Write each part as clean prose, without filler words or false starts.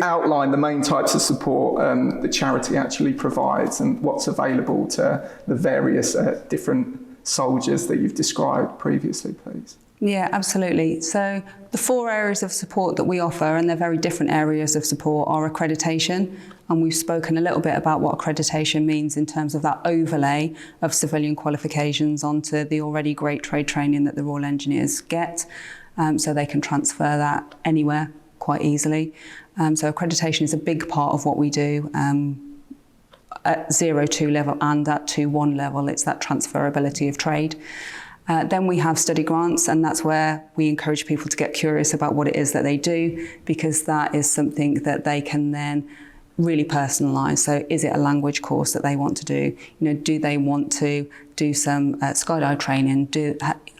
outline the main types of support the charity actually provides and what's available to the various different soldiers that you've described previously, please? Yeah, absolutely. So the 4 areas of support that we offer, and they're very different areas of support, are accreditation. And we've spoken a little bit about what accreditation means in terms of that overlay of civilian qualifications onto the already great trade training that the Royal Engineers get. So they can transfer that anywhere quite easily. So accreditation is a big part of what we do. At 0-2 level and at 2-1 level, it's that transferability of trade. Then we have study grants, and that's where we encourage people to get curious about what it is that they do, because that is something that they can then really personalise. So is it a language course that they want to do? Do they want to do some skydive training?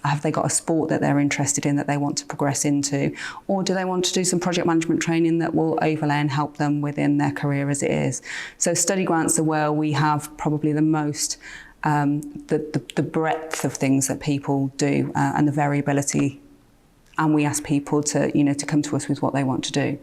Have they got a sport that they're interested in that they want to progress into? Or do they want to do some project management training that will overlay and help them within their career as it is? So study grants are where we have probably the most the breadth of things that people do and the variability, and we ask people to to come to us with what they want to do.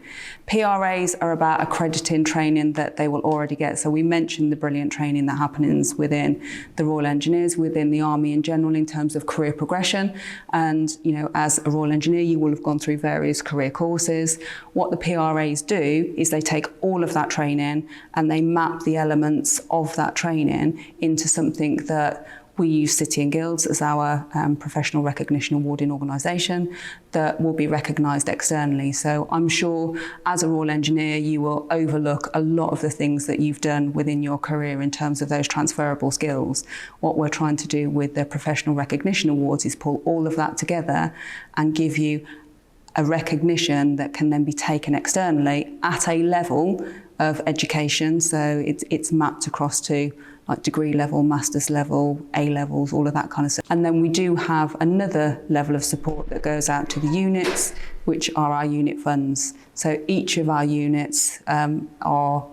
PRAs are about accrediting training that they will already get. So we mentioned the brilliant training that happens within the Royal Engineers, within the Army in general, in terms of career progression. And as a Royal Engineer, you will have gone through various career courses. What the PRAs do is they take all of that training and they map the elements of that training into something that we use City and Guilds as our professional recognition awarding organisation that will be recognised externally. So I'm sure as a Royal Engineer you will overlook a lot of the things that you've done within your career in terms of those transferable skills. What we're trying to do with the professional recognition awards is pull all of that together and give you a recognition that can then be taken externally at a level of education. So it's mapped across to like degree level, master's level, A levels, all of that kind of stuff. And then we do have another level of support that goes out to the units, which are our unit funds. So each of our units are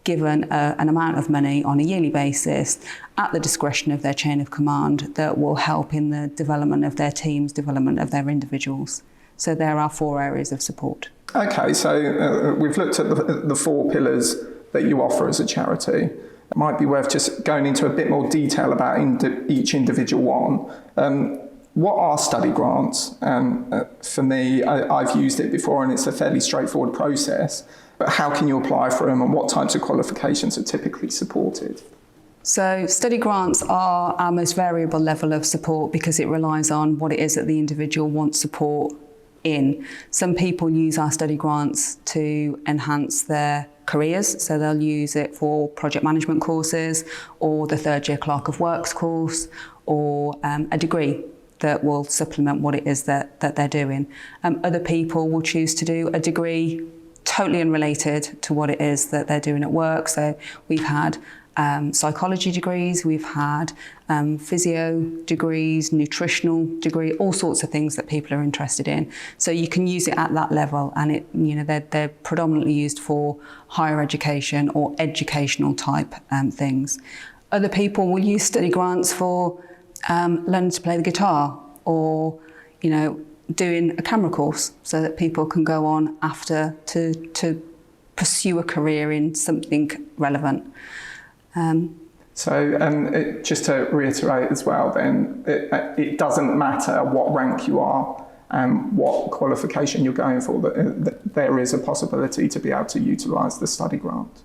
given an amount of money on a yearly basis at the discretion of their chain of command that will help in the development of their teams, development of their individuals. So there are 4 areas of support. Okay, so we've looked at the 4 pillars that you offer as a charity. It might be worth just going into a bit more detail about each individual one. What are study grants? For me, I've used it before and it's a fairly straightforward process, but how can you apply for them and what types of qualifications are typically supported? So study grants are our most variable level of support because it relies on what it is that the individual wants support in. Some people use our study grants to enhance their careers, so they'll use it for project management courses or the 3rd year clerk of works course or a degree that will supplement what it is that they're doing. Other people will choose to do a degree totally unrelated to what it is that they're doing at work. So we've had psychology degrees, we've had physio degrees, nutritional degree, all sorts of things that people are interested in. So you can use it at that level, and they're predominantly used for higher education or educational type things. Other people will use study grants for learning to play the guitar or doing a camera course so that people can go on after to pursue a career in something relevant. Just to reiterate as well then, it doesn't matter what rank you are and what qualification you're going for, that there is a possibility to be able to utilise the study grant.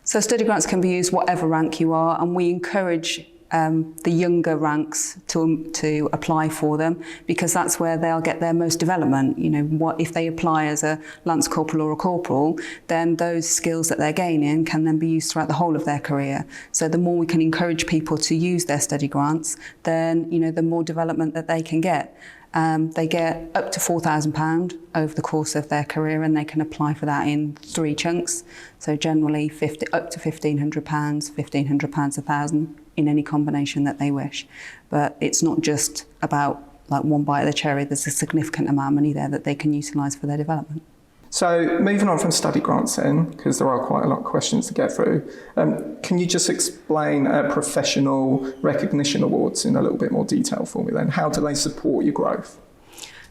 So study grants can be used whatever rank you are, and we encourage the younger ranks to apply for them because that's where they'll get their most development. What if they apply as a lance corporal or a corporal, then those skills that they're gaining can then be used throughout the whole of their career. So the more we can encourage people to use their study grants, then the more development that they can get. They get up to £4,000 over the course of their career, and they can apply for that in 3 chunks. So generally up to £1,500, £1,500, £1,000 in any combination that they wish. But it's not just about like one bite of the cherry. There's a significant amount of money there that they can utilise for their development. So moving on from study grants then, because there are quite a lot of questions to get through, can you just explain professional recognition awards in a little bit more detail for me then? How do they support your growth?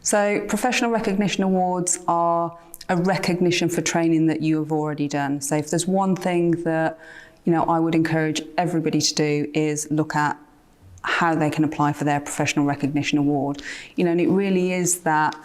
So professional recognition awards are a recognition for training that you have already done. So if there's one thing that, I would encourage everybody to do is look at how they can apply for their professional recognition award. And it really is that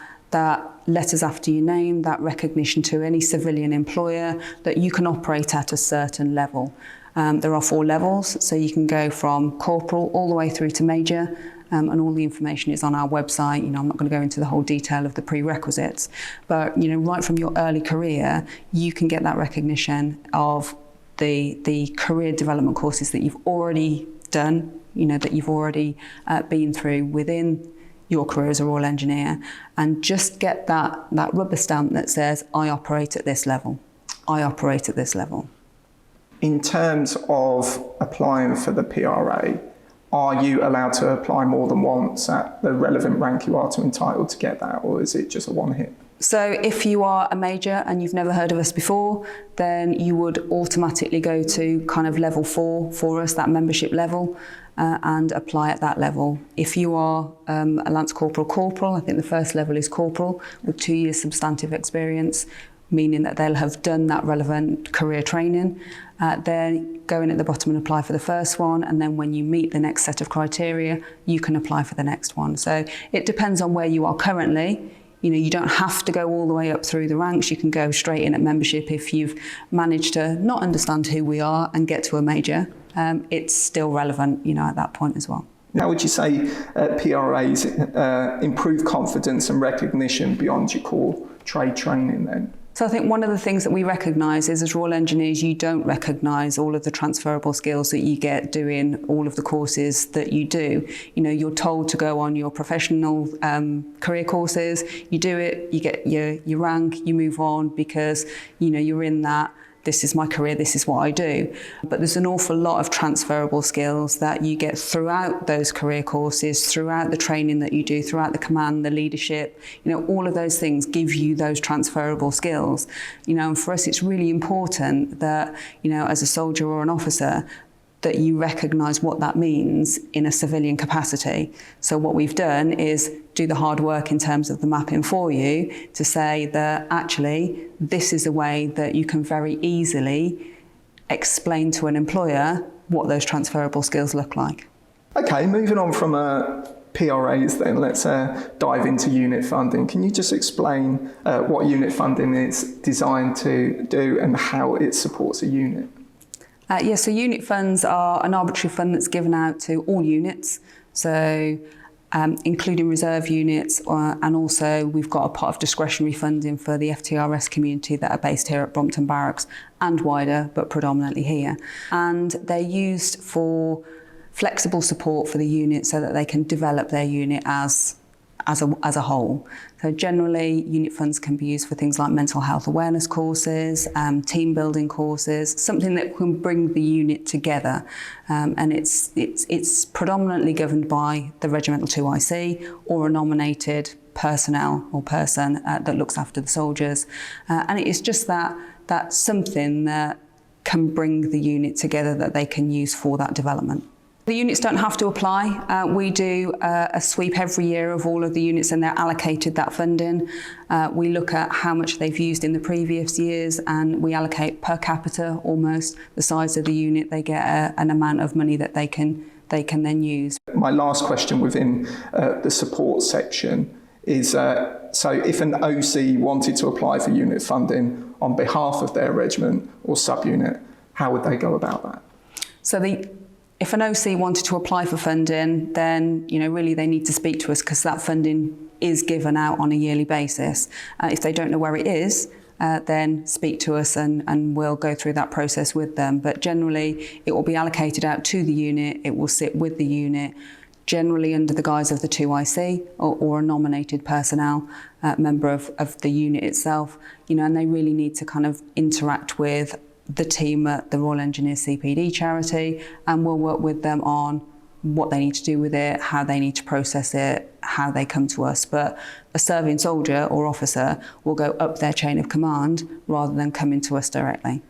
letters after your name, that recognition to any civilian employer that you can operate at a certain level. There are 4 levels, so you can go from corporal all the way through to major, and all the information is on our website. I'm not going to go into the whole detail of the prerequisites, but right from your early career, you can get that recognition of the career development courses that you've already done, that you've already been through within your career as a Royal Engineer, and just get that rubber stamp that says, I operate at this level. I operate at this level. In terms of applying for the PRA, are you allowed to apply more than once at the relevant rank you are entitled to get that, or is it just a one hit? So if you are a major and you've never heard of us before, then you would automatically go to kind of level 4 for us, that membership level, and apply at that level. If you are a Lance Corporal, I think the first level is Corporal, with 2 years substantive experience, meaning that they'll have done that relevant career training. Then go in at the bottom and apply for the first one, and then when you meet the next set of criteria, you can apply for the next one. So it depends on where you are currently. You don't have to go all the way up through the ranks. You can go straight in at membership if you've managed to not understand who we are and get to a major. It's still relevant, at that point as well. How would you say PRAs improve confidence and recognition beyond your core trade training then? So I think one of the things that we recognise is, as Royal Engineers, you don't recognise all of the transferable skills that you get doing all of the courses that you do. You're told to go on your professional career courses, you do it, you get your rank, you move on because, you're in that, this is my career, this is what I do. But there's an awful lot of transferable skills that you get throughout those career courses, throughout the training that you do, throughout the command, the leadership. All of those things give you those transferable skills. And for us, it's really important that, as a soldier or an officer, that you recognise what that means in a civilian capacity. So what we've done is do the hard work in terms of the mapping for you to say that actually this is a way that you can very easily explain to an employer what those transferable skills look like. Okay, moving on from PRAs then, let's dive into unit funding. Can you just explain what unit funding is designed to do and how it supports a unit? So unit funds are an arbitrary fund that's given out to all units, so including reserve units, and also we've got a pot of discretionary funding for the FTRS community that are based here at Brompton Barracks and wider, but predominantly here. And they're used for flexible support for the unit so that they can develop their unit as a whole. So generally, unit funds can be used for things like mental health awareness courses, team building courses, something that can bring the unit together. And it's predominantly governed by the Regimental 2IC or a nominated personnel or person that looks after the soldiers. And it is just that something that can bring the unit together that they can use for that development. The units don't have to apply. We do a sweep every year of all of the units and they're allocated that funding. We look at how much they've used in the previous years and we allocate per capita almost the size of the unit. They get an amount of money that they can then use. My last question within the support section is, so if an OC wanted to apply for unit funding on behalf of their regiment or subunit, how would they go about that? So if an OC wanted to apply for funding, then really they need to speak to us because that funding is given out on a yearly basis. If they don't know where it is, then speak to us and we'll go through that process with them. But generally, it will be allocated out to the unit. It will sit with the unit, generally under the guise of the 2IC or a nominated personnel member of the unit itself. And they really need to kind of interact with the team at the Royal Engineers CPD charity, and we'll work with them on what they need to do with it, how they need to process it, how they come to us. But a serving soldier or officer will go up their chain of command rather than coming to us directly.